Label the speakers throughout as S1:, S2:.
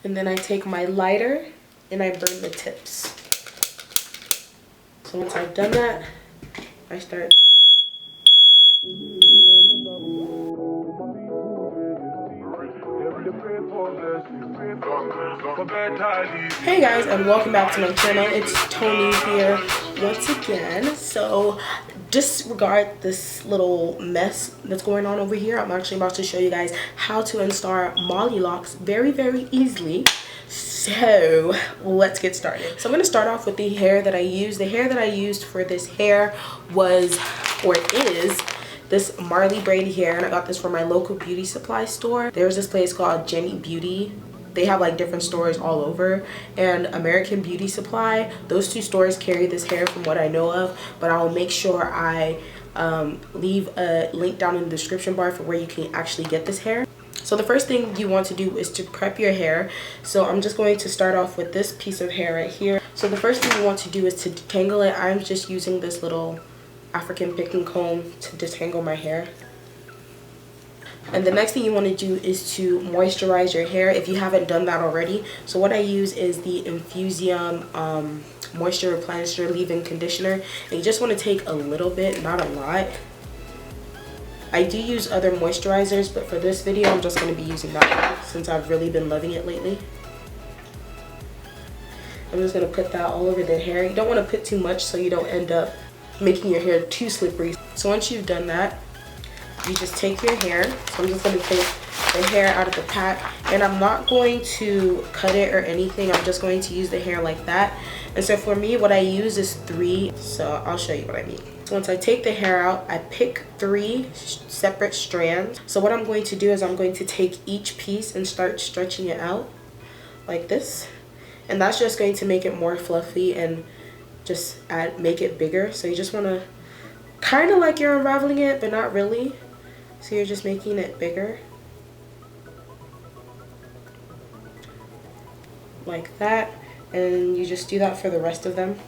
S1: And then I take my lighter and I burn the tips. So once I've done that, I start. Hey guys, and welcome back to my channel. It's Tony here once again. So disregard this little mess that's going on over here. I'm actually about to show you guys how to install Marley locks very easily. So let's get started. So I'm going to start off with the hair that I used. The hair that I used for this hair was, or is, this Marley braid hair, and I got this from my local beauty supply store. There's this place called Jenny Beauty. They have like different stores all over, and American Beauty Supply, those two stores carry this hair from what I know of, but I'll make sure I leave a link down in the description bar for where you can actually get this hair. So the first thing you want to do is to prep your hair. So I'm just going to start off with this piece of hair right here. So the first thing you want to do is to detangle it. I'm just using this little African picking comb to detangle my hair. And the next thing you want to do is to moisturize your hair if you haven't done that already. So what I use is the Infusium Moisture Replenisher Leave-In Conditioner. And you just want to take a little bit, not a lot. I do use other moisturizers, but for this video I'm just going to be using that one since I've really been loving it lately. I'm just going to put that all over the hair. You don't want to put too much so you don't end up making your hair too slippery. So once you've done that, you just take your hair. So I'm just going to take the hair out of the pack, and I'm not going to cut it or anything. I'm just going to use the hair like that. And so for me, what I use is 3. So I'll show you what I mean. So once I take the hair out, I pick 3 separate strands. So what I'm going to do is I'm going to take each piece and start stretching it out like this. And that's just going to make it more fluffy and just make it bigger. So you just want to kind of like you're unraveling it, but not really. So you're just making it bigger like that, and you just do that for the rest of them.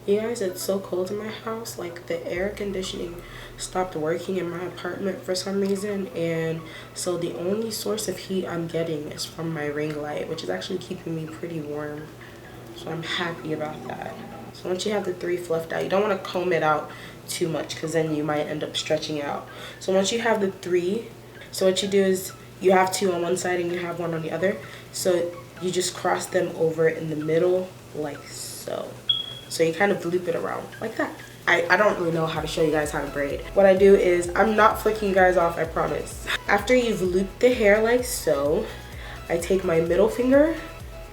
S1: You guys, it's so cold in my house. Like, the air conditioning stopped working in my apartment for some reason, and so the only source of heat I'm getting is from my ring light, which is actually keeping me pretty warm. So I'm happy about that. So once you have the 3 fluffed out, you don't want to comb it out too much because then you might end up stretching out. So once you have the 3, so what you do is you have 2 on one side and you have 1 on the other. So you just cross them over in the middle like so. So you kind of loop it around like that. I don't really know how to show you guys how to braid. What I do is, I'm not flicking you guys off, I promise. After you've looped the hair like so, I take my middle finger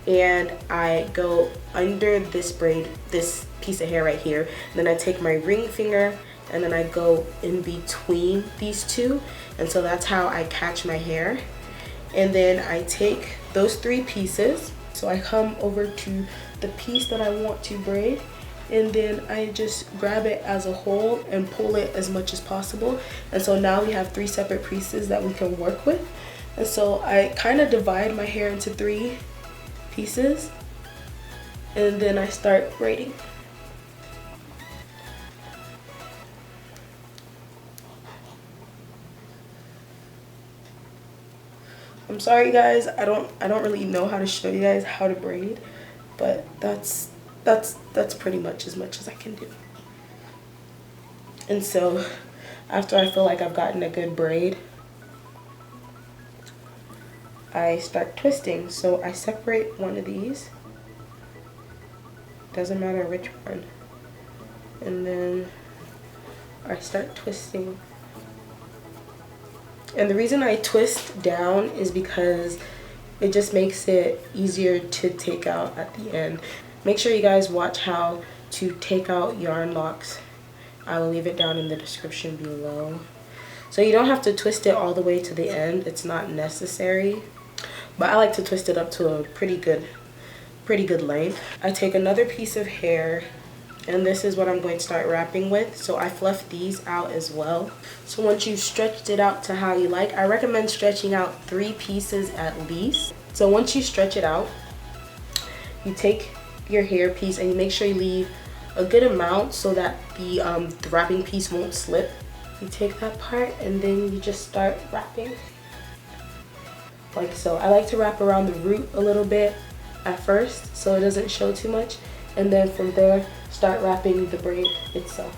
S1: and I go under this braid, this piece of hair right here. And then I take my ring finger and then I go in between these 2. And so that's how I catch my hair. And then I take those 3 pieces. So I come over to the piece that I want to braid, and then I just grab it as a whole and pull it as much as possible. And so now we have 3 separate pieces that we can work with. And so I kind of divide my hair into 3 pieces, and then I start braiding. I'm sorry guys, I don't really know how to show you guys how to braid, but that's pretty much as I can do. And so after I feel like I've gotten a good braid, I start twisting. So I separate one of these, doesn't matter which one, and then I start twisting. And the reason I twist down is because it just makes it easier to take out at the end. Make sure you guys watch how to take out yarn locks. I will leave it down in the description below. So you don't have to twist it all the way to the end. It's not necessary. But I like to twist it up to a pretty good length. I take another piece of hair, and this is what I'm going to start wrapping with. So I fluff these out as well. So once you've stretched it out to how you like, I recommend stretching out 3 pieces at least. So once you stretch it out, you take your hair piece and you make sure you leave a good amount so that the wrapping piece won't slip. You take that part and then you just start wrapping. like so. I like to wrap around the root a little bit at first so it doesn't show too much, and then from there start wrapping the braid itself.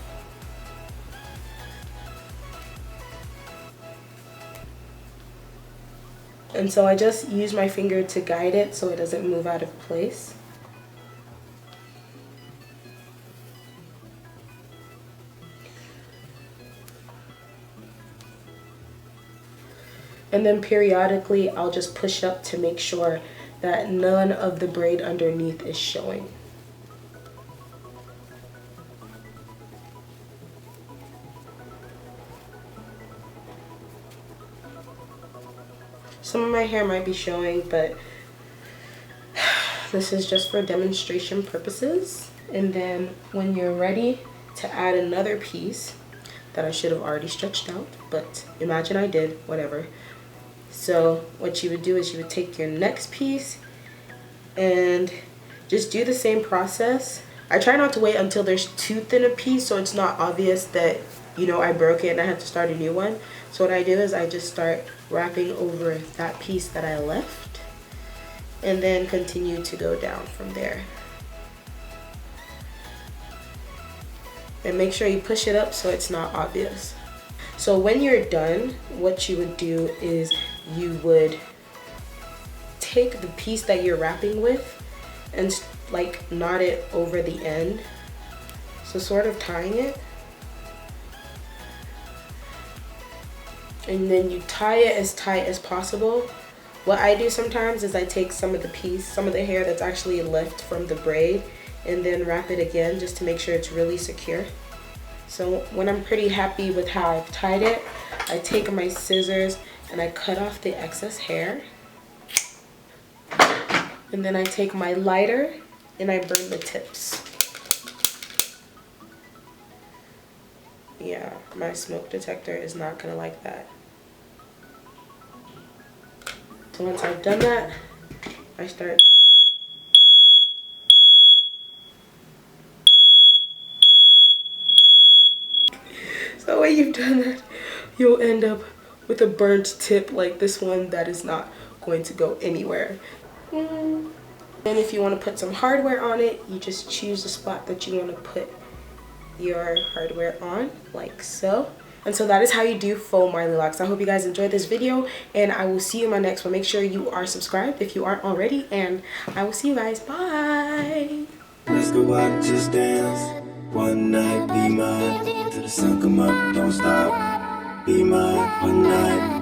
S1: And so I just use my finger to guide it so it doesn't move out of place. And then periodically I'll just push up to make sure that none of the braid underneath is showing. Some of my hair might be showing, but this is just for demonstration purposes. And then when you're ready to add another piece that I should have already stretched out, but imagine I did, whatever. So what you would do is you would take your next piece and just do the same process. I try not to wait until there's too thin a piece so it's not obvious that, you know, I broke it and I had to start a new one. So what I do is I just start wrapping over that piece that I left and then continue to go down from there. And make sure you push it up so it's not obvious. So when you're done, what you would do is you would take the piece that you're wrapping with and like knot it over the end. So sort of tying it. And then you tie it as tight as possible. What I do sometimes is I take some of the hair that's actually left from the braid and then wrap it again just to make sure it's really secure. So when I'm pretty happy with how I've tied it, I take my scissors and I cut off the excess hair. And then I take my lighter and I burn the tips. Yeah, my smoke detector is not gonna like that. So once I've done that, I start. So when you've done that, you'll end up with a burnt tip like this one that is not going to go anywhere. And if you want to put some hardware on it, you just choose the spot that you want to put your hardware on, like so. And so that is how you do faux Marley locks. I hope you guys enjoyed this video, and I will see you in my next one. Make sure you are subscribed if you aren't already, and I will see you guys. Bye.
S2: Let's go out, just dance. One night, be mine. Till the sun come up, don't stop. Be mine, one night.